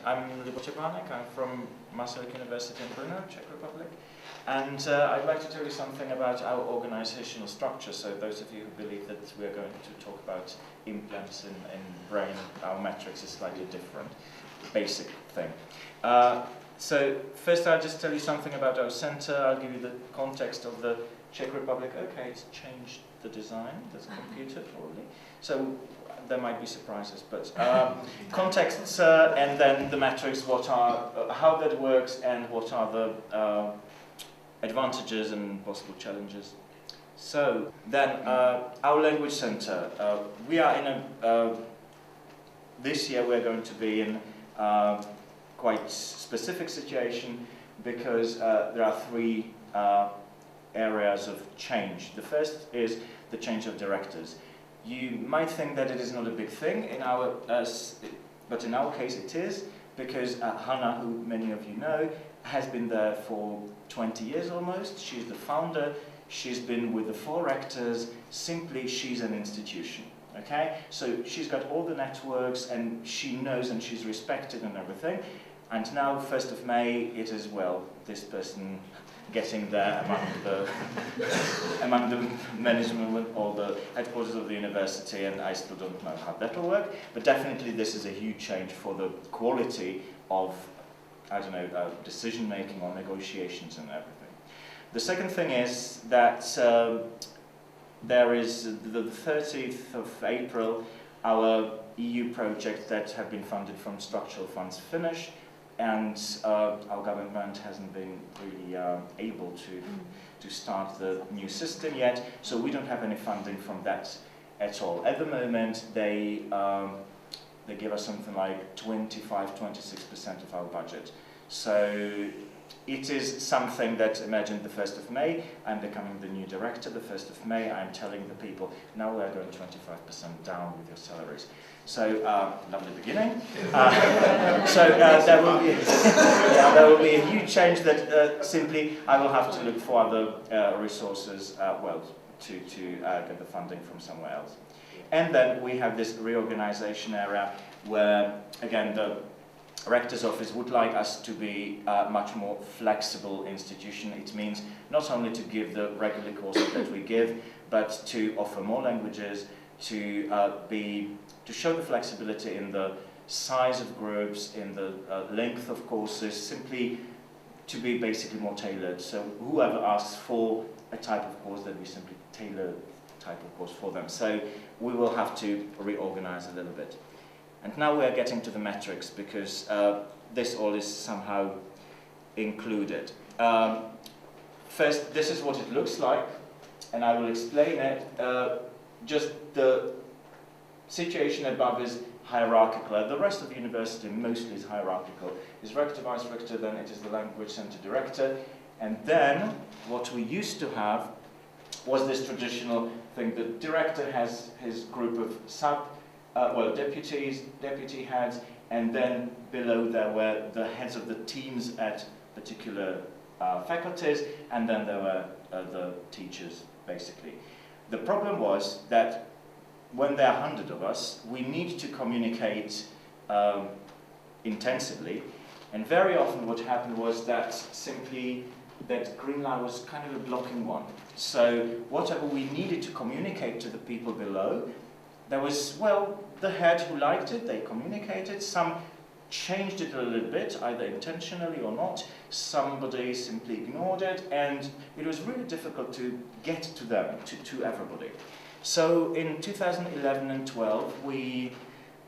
I'm Libor Stepanek. I'm from Masaryk University in Brno, Czech Republic. And I'd like to tell you something about our organizational structure. So those of you who believe that we are going to talk about implants in brain, our metrics is slightly different. Basic thing. So first I'll just tell you something about our center. I'll give you the context of the Czech Republic. Okay, it's changed the design, that's a computer probably. So there might be surprises, but contexts and then the metrics, how that works and what are the advantages and possible challenges. So then our language center, we are in this year we're going to be in quite specific situation because there are three areas of change. The first is the change of directors. You might think that it is not a big thing, but in our case it is, because Hannah, who many of you know, has been there for 20 years almost. She's the founder, she's been with the 4 rectors, simply she's an institution. Okay? So she's got all the networks and she knows and she's respected and everything. And now, 1st of May, it is, well, this person getting there among the management or the headquarters of the university, and I still don't know how that will work, but definitely this is a huge change for the quality of, I don't know, decision making or negotiations and everything. The second thing is that there is the 30th of April, our EU projects that have been funded from structural funds finish, and our government hasn't been really able to start the new system yet, so we don't have any funding from that at all. At the moment, they give us something like 25–26% of our budget. So it is something that, imagine the 1st of May, I'm becoming the new director, the 1st of May, I'm telling the people, now we're going 25% down with your salaries. So, lovely beginning. There will be a huge change that simply I will have to look for other resources, to get the funding from somewhere else. And then we have this reorganization area where, again, the Rector's Office would like us to be a much more flexible institution. It means not only to give the regular courses that we give, but to offer more languages, to show the flexibility in the size of groups, in the length of courses, simply to be basically more tailored. So whoever asks for a type of course, that we simply tailor a type of course for them. So we will have to reorganize a little bit. And now we are getting to the metrics, because this all is somehow included. First, this is what it looks like, and I will explain it. Just the situation above is hierarchical. The rest of the university mostly is hierarchical. Is rector, vice rector, then it is the language center director. And then what we used to have was this traditional thing. The director has his group of deputies, deputy heads, and then below there were the heads of the teams at particular faculties, and then there were the teachers, basically. The problem was that when there are 100 of us, we need to communicate intensively, and very often what happened was that simply that green line was kind of a blocking one. So whatever we needed to communicate to the people below, there was, well, the head who liked it, they communicated, some changed it a little bit, either intentionally or not, somebody simply ignored it, and it was really difficult to get to them, to everybody. So in 2011 and 12, we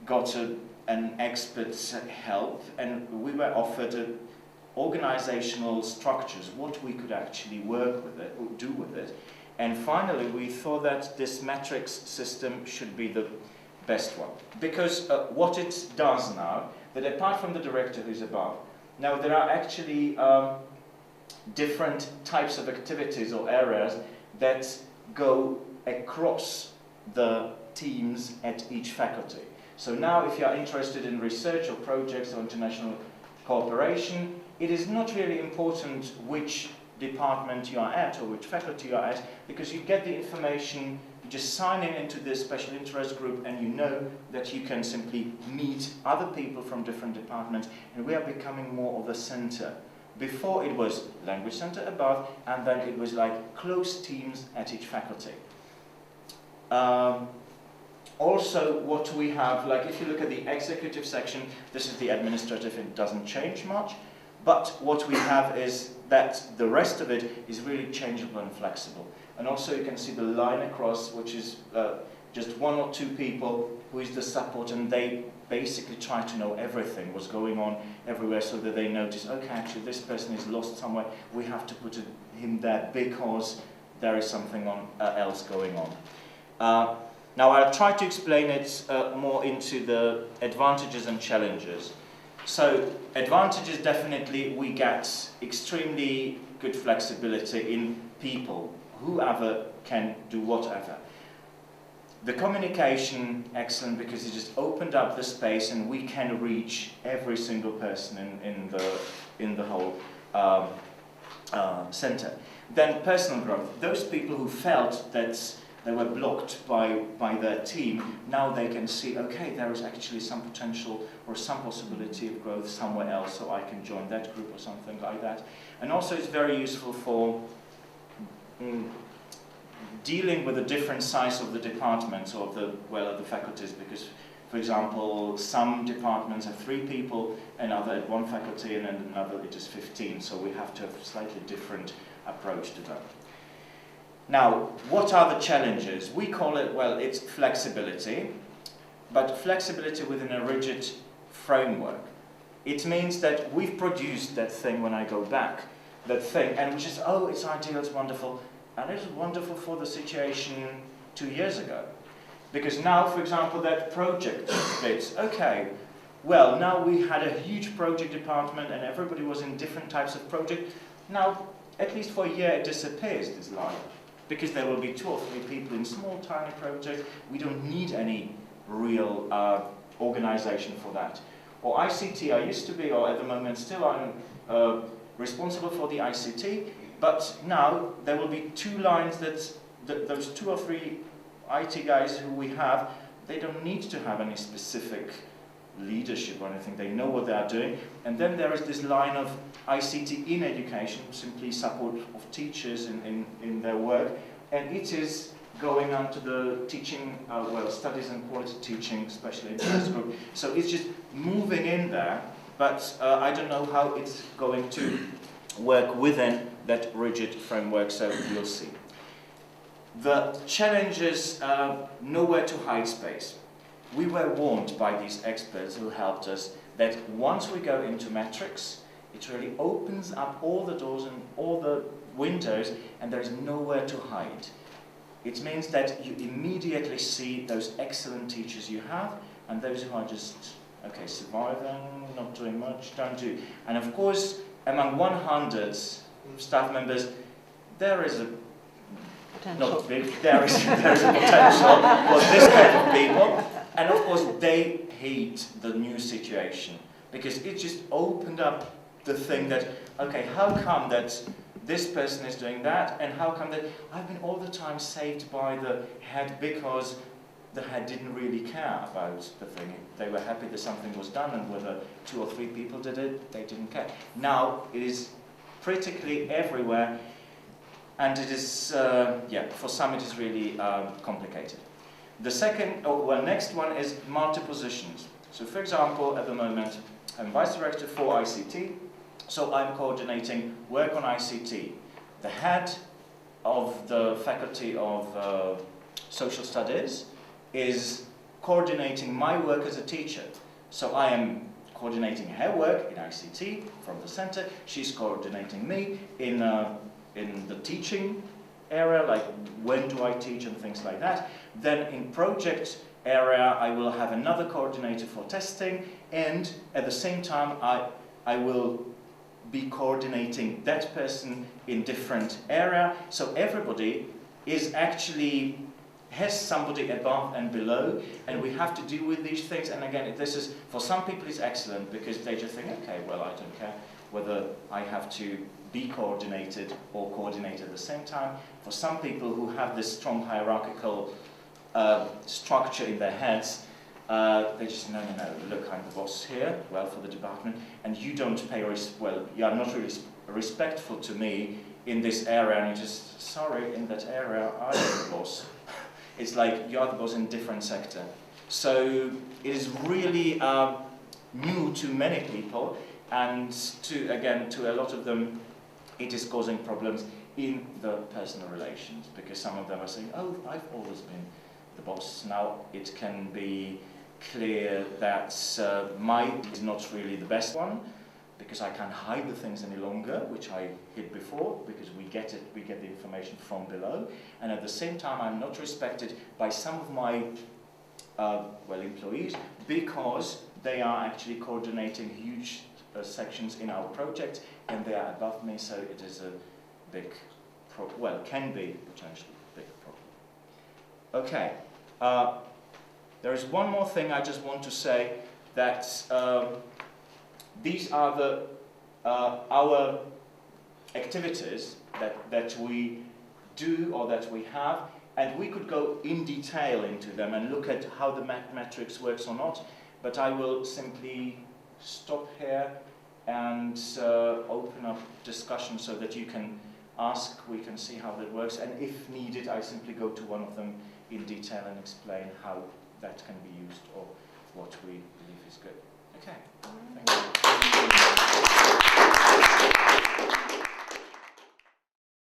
got an expert's help, and we were offered organizational structures, what we could actually work with it, or do with it. And finally, we thought that this metrics system should be the best one. Because what it does now, that apart from the director who's above, now there are actually different types of activities or areas that go across the teams at each faculty. So now if you are interested in research or projects or international cooperation, it is not really important which department you are at or which faculty you are at, because you get the information just sign into this special interest group, and you know that you can simply meet other people from different departments, and we are becoming more of a center. Before it was language center above, and then it was like close teams at each faculty. Also, what we have, like if you look at the executive section, this is the administrative, it doesn't change much, but what we have is that the rest of it is really changeable and flexible. And also you can see the line across, which is just one or two people who is the support, and they basically try to know everything, what's going on everywhere, so that they notice, okay, actually this person is lost somewhere, we have to put him there because there is something else going on. Now I'll try to explain it more into the advantages and challenges. So advantages, definitely we get extremely good flexibility in people, whoever can do whatever. The communication, excellent, because it just opened up the space and we can reach every single person in the whole center. Then personal growth. Those people who felt that they were blocked by their team, now they can see, okay, there is actually some potential or some possibility of growth somewhere else, so I can join that group or something like that. And also it's very useful for dealing with the different size of the departments or the faculties, because, for example, some departments have 3 people, another at one faculty, and then another it is 15, so we have to have a slightly different approach to that. Now, what are the challenges? We call it, well, it's flexibility, but flexibility within a rigid framework. It means that we've produced that thing when I go back, that thing, and we just, oh, it's ideal, it's wonderful, and it's wonderful for the situation 2 years ago. Because now, for example, that project bit, okay, well, now we had a huge project department and everybody was in different types of project. Now, at least for a year, it disappears, this line. Because there will be 2 or 3 people in small, tiny projects. We don't need any real organization for that. Or ICT, I used to be, or at the moment still, I'm responsible for the ICT, but now there will be 2 lines that those 2 or 3 IT guys who we have, they don't need to have any specific leadership or anything, they know what they are doing. And then there is this line of ICT in education, simply support of teachers in their work, and it is going on to the teaching, studies and quality teaching, special interest group. So it's just moving in there, but I don't know how it's going to work within that rigid framework, so we'll see. The challenges, nowhere to hide space. We were warned by these experts who helped us that once we go into metrics, it really opens up all the doors and all the windows, and there is nowhere to hide. It means that you immediately see those excellent teachers you have, and those who are just, okay, surviving, not doing much, don't do. And of course, among 100 staff members, there is a not big, there is a potential for this kind of people. And of course, they hate the new situation, because it just opened up the thing that, okay, how come that this person is doing that, and how come that I've been all the time saved by the head because the head didn't really care about the thing. They were happy that something was done, and whether 2 or 3 people did it, they didn't care. Now it is practically everywhere, and it is, for some it is really complicated. The next one is multi-positions. So for example, at the moment, I'm Vice Director for ICT, so I'm coordinating work on ICT. The head of the Faculty of Social Studies is coordinating my work as a teacher. So I am coordinating her work in ICT from the center, she's coordinating me in the teaching area, like when do I teach and things like that. Then in project area, I will have another coordinator for testing, and at the same time, I will be coordinating that person in different area. So everybody is actually has somebody above and below, and we have to deal with these things. And again, this is, for some people it's excellent, because they just think, okay, well, I don't care whether I have to be coordinated or coordinated at the same time. For some people who have this strong hierarchical structure in their heads, they just, no, look, I'm the boss here, well, for the department, and you don't pay, well, you are not really respectful to me in this area, and you just, sorry, in that area, I am the boss. It's like you are the boss in a different sector. So it is really new to many people, and to a lot of them, it is causing problems in the personal relations, because some of them are saying, oh, I've always been the boss. Now it can be clear that mine is not really the best one, because I can't hide the things any longer, which I hid before, because we get the information from below, and at the same time I'm not respected by some of my employees, because they are actually coordinating huge sections in our project, and they are above me, so it is a big problem. Can be potentially a big problem. Okay, there is one more thing I just want to say, that these are our activities that we do or that we have, and we could go in detail into them and look at how the matrix works or not, but I will simply stop here and open up discussion so that you can ask, we can see how that works, and if needed I simply go to one of them in detail and explain how that can be used or what we believe is good. Okay, thank you.